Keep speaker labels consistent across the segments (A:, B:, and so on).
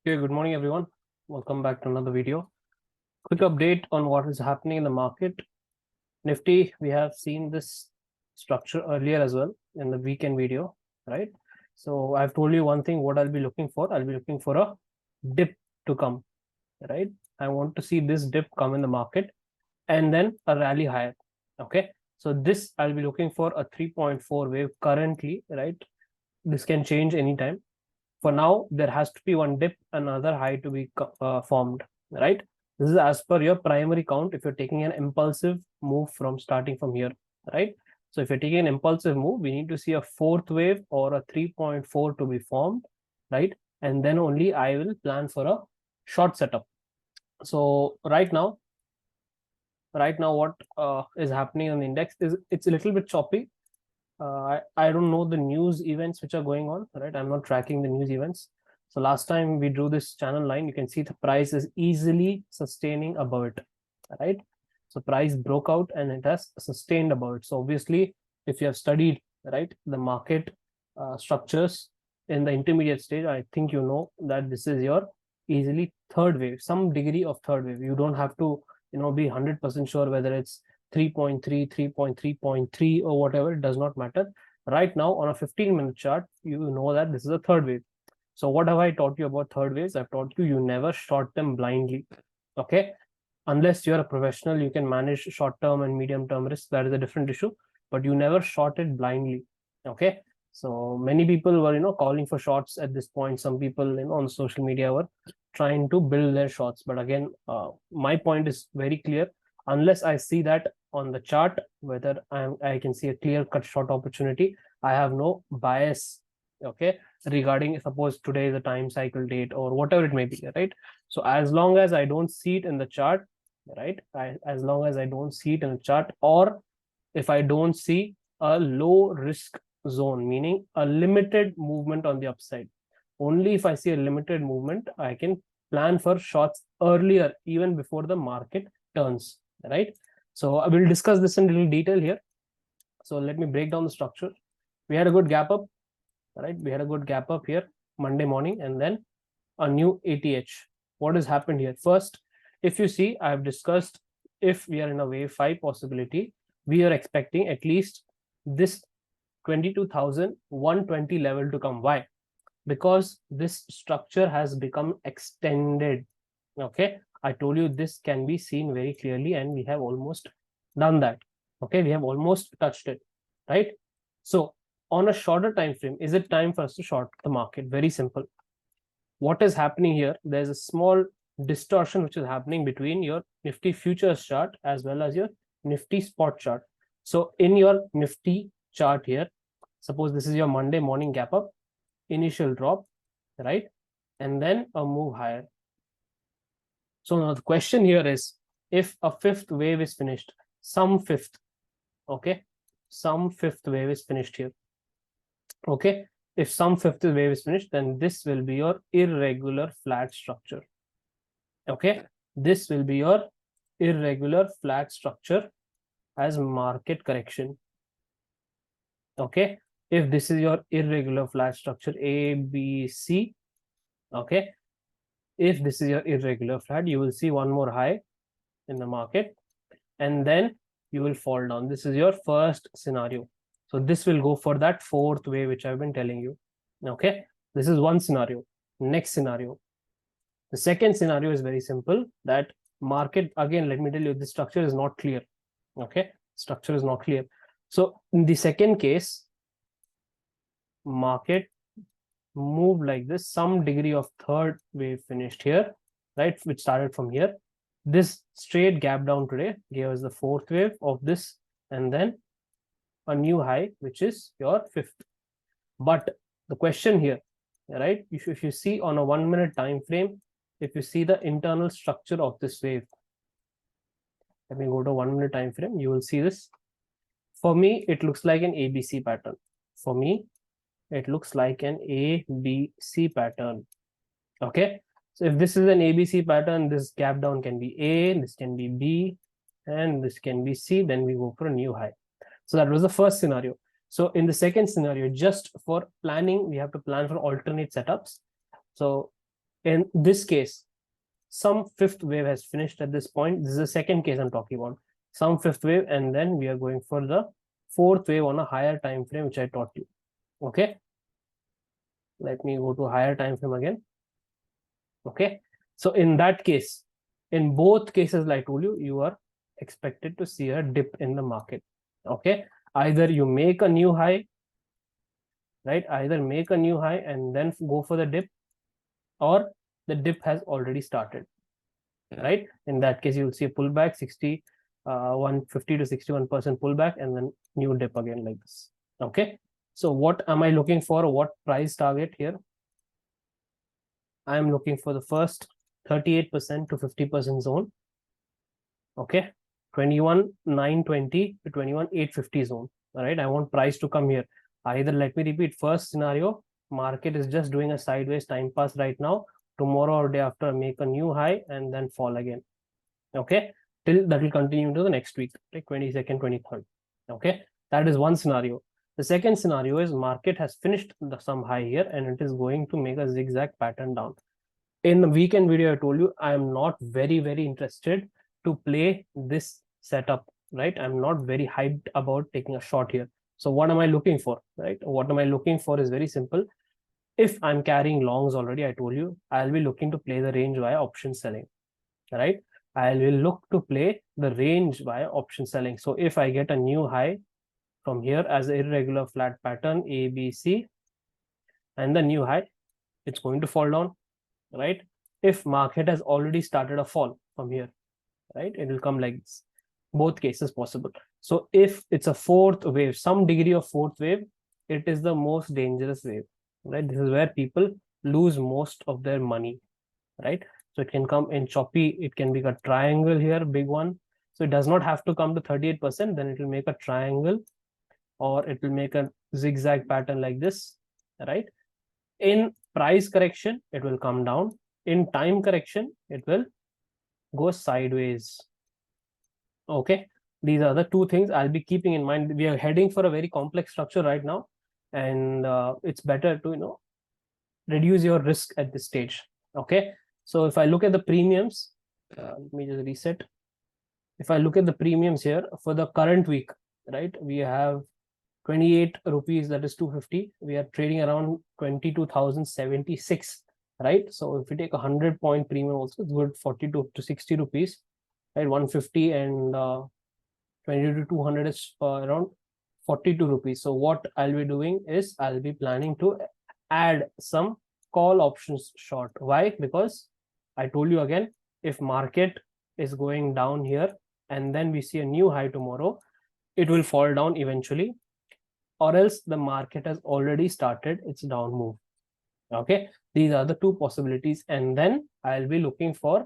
A: Okay, good morning, everyone. Welcome back to another video. Quick update on what is happening in the market. Nifty, we have seen this structure earlier as well in the weekend video, right? So I've told you one thing, what I'll be looking for. I'll be looking for a dip to come, right? I want to see this dip come in the market and then a rally higher, okay? So this I'll be looking for a 3.4 wave currently, right? This can change anytime. For now, there has to be one dip, another high to be formed, right? This is as per your primary count if you're taking an impulsive move from starting from here, right? So if you're taking an impulsive move, we need to see a fourth wave or a 3.4 to be formed, right? And then only I will plan for a short setup. So right now what is happening on the index is it's a little bit choppy. I don't know the news events which are going on, right? I'm not tracking the news events. So last time we drew this channel line, you can see the price is easily sustaining above it, right? So price broke out and it has sustained above it. So obviously, if you have studied, right, the market structures in the intermediate stage, I think you know that this is your easily third wave, some degree of third wave. You don't have to, be 100% sure whether it's 3.3, 3.3.3 or whatever, it does not matter. Right now on a 15-minute chart, you know that this is a third wave. So what have I taught you about third waves? I've taught you never short them blindly, okay? Unless you're a professional, you can manage short-term and medium-term risk. That is a different issue, but you never short it blindly, okay? So many people were, calling for shorts at this point. Some people, on social media were trying to build their shorts. But again, my point is very clear. Unless I see that on the chart, whether I can see a clear-cut short opportunity, I have no bias, okay, regarding suppose today is a time cycle date or whatever it may be, right? So as long as I don't see it in the chart, right, as long as I don't see it in the chart, or if I don't see a low risk zone, meaning a limited movement on the upside, only if I see a limited movement, I can plan for shorts earlier, even before the market turns, right? So I will discuss this in little detail here. So let me break down the structure. We had a good gap up, right? We had a good gap up here Monday morning, and then a new ATH. What has happened here? First, if you see, I've discussed if we are in a wave 5 possibility, we are expecting at least this 22,120 level to come. Why? Because this structure has become extended, okay? I told you this can be seen very clearly, and we have almost done that, okay? We have almost touched it, right? So on a shorter time frame, is it time for us to short the market? Very simple. What is happening here? There's a small distortion which is happening between your Nifty futures chart as well as your Nifty spot chart. So in your Nifty chart here, suppose this is your Monday morning gap up, initial drop, right? And then a move higher. So now the question here is, if a fifth wave is finished, some fifth, okay? Some fifth wave is finished here, okay? If some fifth wave is finished, then this will be your irregular flat structure, okay? This will be your irregular flat structure as market correction, okay? If this is your irregular flat structure A, B, C, okay? If this is your irregular flat, you will see one more high in the market, and then you will fall down. This is your first scenario. So this will go for that fourth wave, which I've been telling you, okay? This is one scenario. Next scenario. The second scenario is very simple, that market, again, let me tell you, this structure is not clear, okay? Structure is not clear. So in the second case, market moved like this, some degree of third wave finished here, right, which started from here. This straight gap down today gave us the fourth wave of this, and then a new high, which is your fifth. But the question here, right, if you see on a 1 minute time frame, if you see the internal structure of this wave, let me go to 1 minute time frame, you will see this. For me, it looks like an ABC pattern. For me, it looks like an ABC pattern, okay? So if this is an ABC pattern, this gap down can be A, this can be B, and this can be C, then we go for a new high. So that was the first scenario. So in the second scenario, just for planning, we have to plan for alternate setups. So In this case, some fifth wave has finished at this point. This is the second case I'm talking about. Some fifth wave, and then we are going for the fourth wave on a higher time frame, which I taught you. Okay. Let me go to higher time frame again. Okay. So in that case, in both cases, like I told you, you are expected to see a dip in the market. Okay. Either you make a new high, right? Either make a new high and then go for the dip, or the dip has already started, right? In that case, you'll see a pullback, 150 to 61% pullback, and then new dip again like this. Okay. So what am I looking for? What price target here? I am looking for the first 38% to 50% zone. Okay. 21,920 to 21,850 zone. All right. I want price to come here. Either, let me repeat, first scenario, market is just doing a sideways time pass right now. Tomorrow or day after, make a new high and then fall again. Okay. Till that will continue to the next week, like 22nd, 23rd. Okay. That is one scenario. The second scenario is market has finished some high here and it is going to make a zigzag pattern down. In the weekend video, I told you I am not very interested to play this setup, right? I'm not very hyped about taking a short here. So what am I looking for, right? What am I looking for is very simple. If I'm carrying longs already, I told you, I'll be looking to play the range via option selling, right? I will look to play the range via option selling. So if I get a new high from here as an irregular flat pattern, A, B, C, and the new high, it's going to fall down, right? If market has already started a fall from here, right, it will come like this. Both cases possible. So if it's a fourth wave, some degree of fourth wave, it is the most dangerous wave, right? This is where people lose most of their money, right? So it can come in choppy, it can be a triangle here, big one. So it does not have to come to 38%, then it will make a triangle, or it will make a zigzag pattern like this, right? In price correction, it will come down. In time correction, it will go sideways. Okay. These are the two things I'll be keeping in mind. We are heading for a very complex structure right now, and it's better to, reduce your risk at this stage. Okay. So if I look at the premiums, let me just reset. If I look at the premiums here for the current week, right, we have 28 rupees, that is 250. We are trading around 22,076, right? So if we take 100-point premium also, it's good, 42 to 60 rupees, right? 150 and 22 to 200 is around 42 rupees. So what I'll be doing is I'll be planning to add some call options short. Why? Because I told you again, if market is going down here and then we see a new high tomorrow, it will fall down eventually, or else the market has already started its down move. Okay, these are the two possibilities, and then I'll be looking for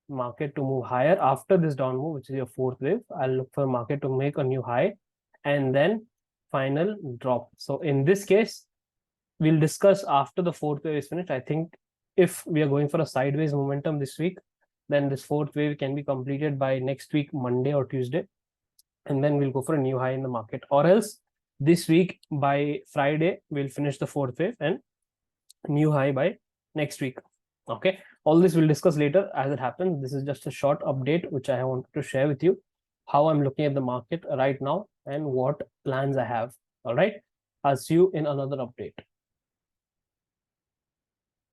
A: market to move higher after this down move, which is your fourth wave. I'll look for market to make a new high and then final drop. So in this case, we'll discuss after the fourth wave is finished. I think if we are going for a sideways momentum this week, then this fourth wave can be completed by next week, Monday or Tuesday, and then we'll go for a new high in the market. Or else this week by Friday, we'll finish the fourth wave and new high by next week. Okay, all this we'll discuss later as it happens. This is just a short update which I wanted to share with you, how I'm looking at the market right now and what plans I have. All right, I'll see you in another update.